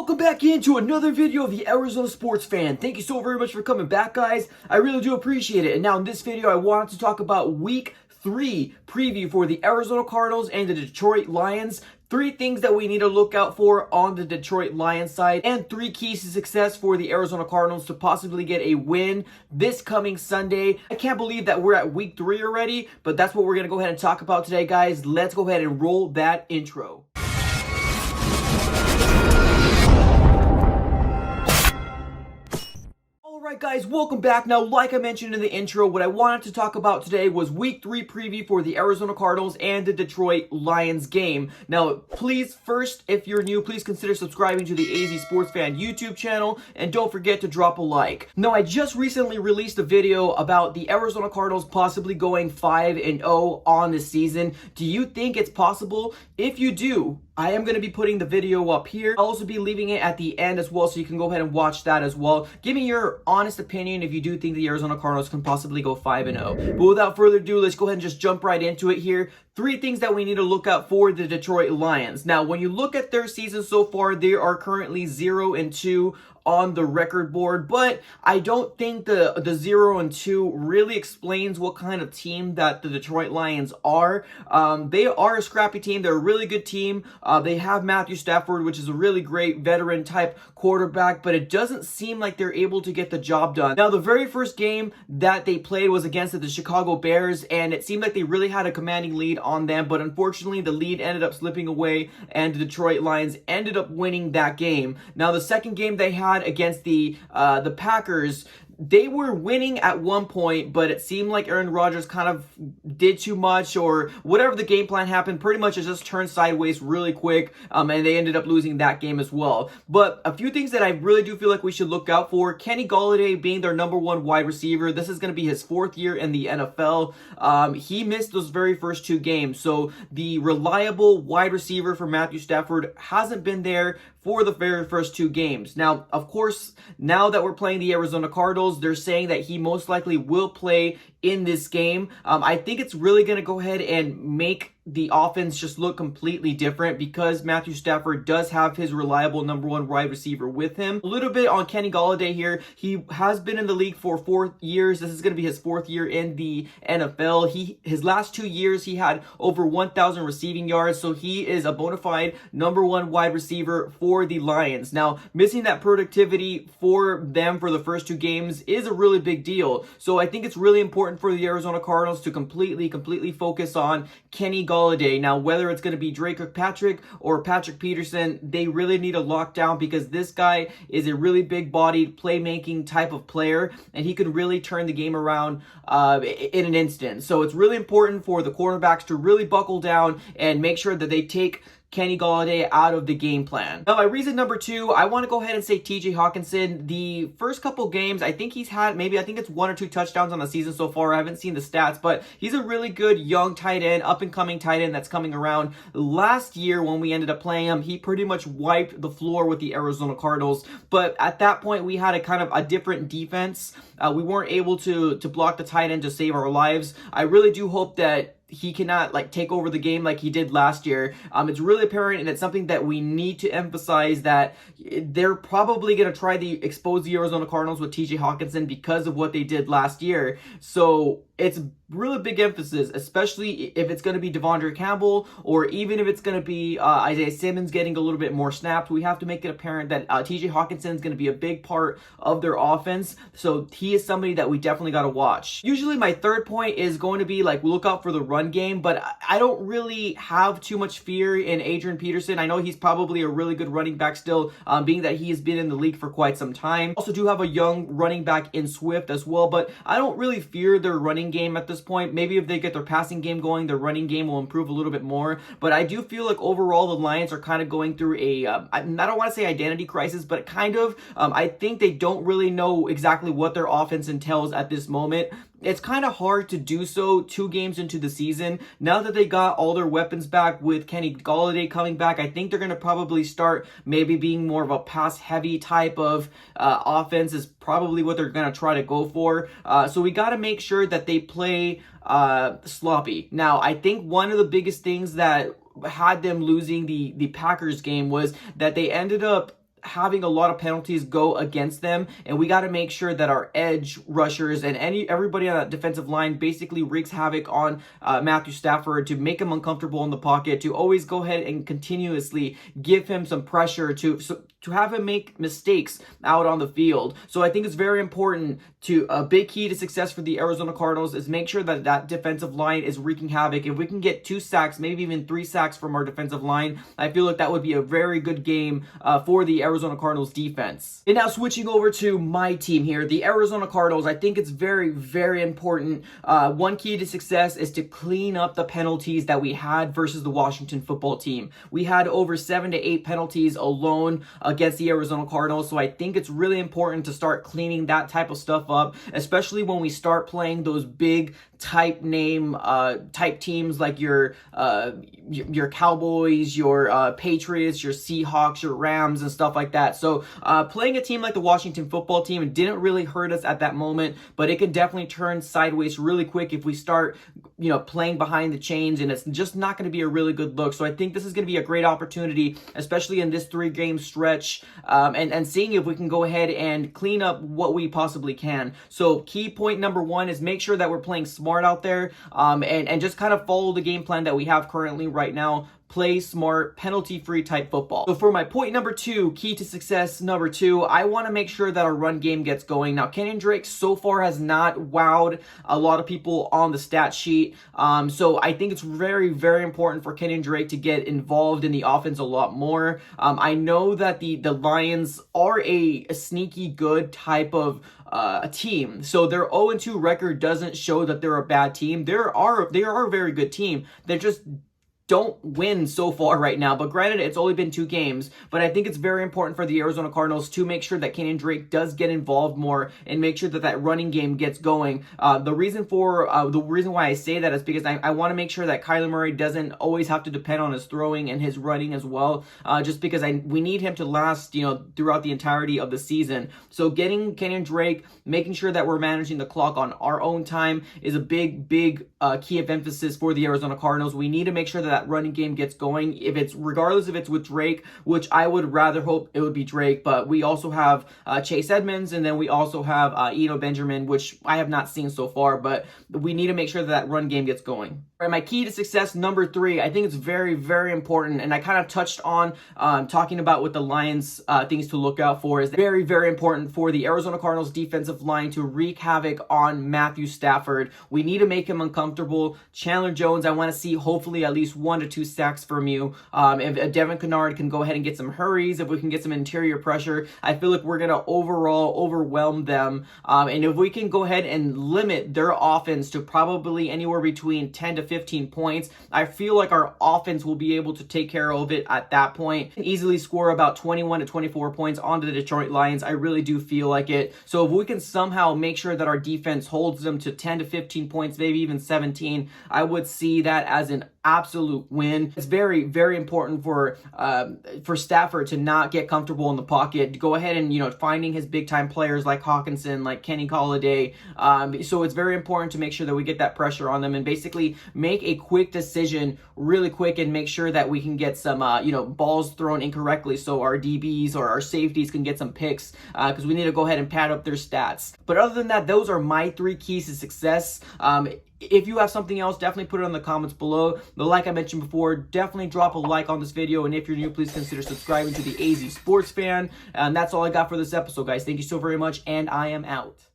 Welcome back into another video of the Arizona Sports Fan. Thank you so very much for coming back, guys. I really do appreciate it. And now in this video, I wanted to talk about Week 3 preview for the Arizona Cardinals and the Detroit Lions. 3 things that we need to look out for on the Detroit Lions side, and 3 keys to success for the Arizona Cardinals to possibly get a win this coming Sunday. I can't believe that we're at Week 3 already, but that's what we're going to go ahead and talk about today, guys. Let's go ahead and roll that intro. Alright guys, welcome back. Now, like I mentioned in the intro, what I wanted to talk about today was Week 3 preview for the Arizona Cardinals and the Detroit Lions game. Now, please, first, if you're new, please consider subscribing to the AZ Sports Fan YouTube channel, and don't forget to drop a like. Now, I just recently released a video about the Arizona Cardinals possibly going 5-0 on this season. Do you think it's possible? If you do, I am going to be putting the video up here. I'll also be leaving it at the end as well, so you can go ahead and watch that as well. Give me your honest opinion if you do think the Arizona Cardinals can possibly go 5-0. But without further ado, let's go ahead and just jump right into it here. 3 things that we need to look out for the Detroit Lions. Now, when you look at their season so far, they are currently 0-2 on the record board, but I don't think the 0-2 really explains what kind of team that the Detroit Lions are. They are a scrappy team. They're a really good team. They have Matthew Stafford, which is a really great veteran type quarterback, but it doesn't seem like they're able to get the job done. Now, the very first game that they played was against the Chicago Bears, and it seemed like they really had a commanding lead on them, but unfortunately the lead ended up slipping away and the Detroit Lions ended up winning that game. Now, the second game they had against the Packers, they were winning at one point, but it seemed like Aaron Rodgers kind of did too much, or whatever the game plan happened, pretty much it just turned sideways really quick, and they ended up losing that game as well. But a few things that I really do feel like we should look out for: Kenny Golladay being their #1 wide receiver. This is going to be his 4th year in the NFL. He missed those very first 2 games, so the reliable wide receiver for Matthew Stafford hasn't been there for the very first 2 games. Now, of course, now that we're playing the Arizona Cardinals, they're saying that he most likely will play in this game. I think it's really going to go ahead and make the offense just look completely different because Matthew Stafford does have his reliable #1 wide receiver with him. A little bit on Kenny Golladay here. He has been in the league for 4 years. This is going to be his 4th year in the NFL. His last 2 years, he had over 1,000 receiving yards, so he is a bona fide #1 wide receiver for the Lions. Now, missing that productivity for them for the first 2 games is a really big deal. So I think it's really important for the Arizona Cardinals to completely focus on Kenny Golladay. Now, whether it's going to be Drake Kirkpatrick or Patrick Peterson, they really need to lock down because this guy is a really big-bodied, playmaking type of player, and he could really turn the game around in an instant. So it's really important for the cornerbacks to really buckle down and make sure that they take Kenny Golladay out of the game plan. Now, my reason number 2, I want to go ahead and say TJ Hawkinson. The first couple games, I think he's had I think it's 1 or 2 touchdowns on the season so far. I haven't seen the stats, but he's a really good young tight end, up-and-coming tight end that's coming around. Last year, when we ended up playing him, he pretty much wiped the floor with the Arizona Cardinals, but at that point, we had a kind of a different defense. We weren't able to block the tight end to save our lives. I really do hope that he cannot take over the game like he did last year. It's really apparent, and it's something that we need to emphasize, that they're probably going to try to expose the Arizona Cardinals with TJ Hawkinson because of what they did last year. So it's really big emphasis, especially if it's going to be Devondre Campbell, or even if it's going to be Isaiah Simmons getting a little bit more snaps. We have to make it apparent that TJ Hawkinson is going to be a big part of their offense. So he is somebody that we definitely got to watch. Usually my 3rd point is going to be look out for the run game, but I don't really have too much fear in Adrian Peterson. I know he's probably a really good running back still, being that he has been in the league for quite some time. Also do have a young running back in Swift as well, but I don't really fear their running game at this point. Maybe if they get their passing game going, their running game will improve a little bit more, but I do feel like overall the Lions are kind of going through a, I don't want to say identity crisis, but kind of, I think they don't really know exactly what their offense entails at this moment. It's kind of hard to do so 2 games into the season. Now that they got all their weapons back with Kenny Golladay coming back, I think they're going to probably start maybe being more of a pass-heavy type of offense is probably what they're going to try to go for. So we got to make sure that they play sloppy. Now, I think one of the biggest things that had them losing the Packers game was that they ended up having a lot of penalties go against them, and we got to make sure that our edge rushers and everybody on that defensive line basically wreaks havoc on Matthew Stafford to make him uncomfortable in the pocket, to always go ahead and continuously give him some pressure to have him make mistakes out on the field. So I think it's very important to a big key to success for the Arizona Cardinals is make sure that that defensive line is wreaking havoc. If we can get 2 sacks, maybe even 3 sacks from our defensive line, I feel like that would be a very good game for the Arizona Cardinals defense. And now switching over to my team here, the Arizona Cardinals, I think it's very, very important. One key to success is to clean up the penalties that we had versus the Washington football team. We had over 7 to 8 penalties alone against the Arizona Cardinals, so I think it's really important to start cleaning that type of stuff up, especially when we start playing those big type teams like your Cowboys, your Patriots, your Seahawks, your Rams, and stuff like that. So playing a team like the Washington football team didn't really hurt us at that moment, but it can definitely turn sideways really quick if we start playing behind the chains, and it's just not going to be a really good look. So I think this is going to be a great opportunity, especially in this 3-game stretch, and seeing if we can go ahead and clean up what we possibly can. So key point number 1 is make sure that we're playing smart out there, and just kind of follow the game plan that we have currently right now. Play smart, penalty-free type football. So for my point number 2, key to success number 2, I want to make sure that our run game gets going. Now, Kenny Drake so far has not wowed a lot of people on the stat sheet. So I think it's very, very important for Kenny Drake to get involved in the offense a lot more. I know that the Lions are a sneaky good type of a team. So their 0-2 record doesn't show that they're a bad team. They are a very good team. They're just don't win so far right now. But granted, it's only been 2 games. But I think it's very important for the Arizona Cardinals to make sure that Kenny Drake does get involved more and make sure that that running game gets going. The reason why I say that is because I want to make sure that Kyler Murray doesn't always have to depend on his throwing and his running as well. Just because we need him to last, throughout the entirety of the season. So getting Kenny Drake, making sure that we're managing the clock on our own time is a big key of emphasis for the Arizona Cardinals. We need to make sure that running game gets going. Regardless if it's with Drake, which I would rather hope it would be Drake, but we also have Chase Edmonds, and then we also have Eno Benjamin, which I have not seen so far, but we need to make sure that run game gets going. All right, my key to success number 3, I think it's very, very important, and I kind of touched on talking about with the Lions things to look out for, is very, very important for the Arizona Cardinals defensive line to wreak havoc on Matthew Stafford. We need to make him uncomfortable. Chandler Jones, I want to see hopefully at least 1 to 2 sacks from you. If Devin Kennard can go ahead and get some hurries, if we can get some interior pressure, I feel like we're going to overall overwhelm them. And if we can go ahead and limit their offense to probably anywhere between 10 to 15 points, I feel like our offense will be able to take care of it at that point and easily score about 21 to 24 points on the Detroit Lions. I really do feel like it. So if we can somehow make sure that our defense holds them to 10 to 15 points, maybe even 17, I would see that as an absolute win. It's very, very important for Stafford to not get comfortable in the pocket, to go ahead and finding his big time players like Hawkinson, like Kenny Golladay. So it's very important to make sure that we get that pressure on them and basically make a quick decision really quick and make sure that we can get some balls thrown incorrectly so our DBs or our safeties can get some picks, because we need to go ahead and pad up their stats. But other than that, those are my 3 keys to success. If you have something else, definitely put it in the comments below. But like I mentioned before, definitely drop a like on this video. And if you're new, please consider subscribing to the AZ Sports Fan. And that's all I got for this episode, guys. Thank you so very much, and I am out.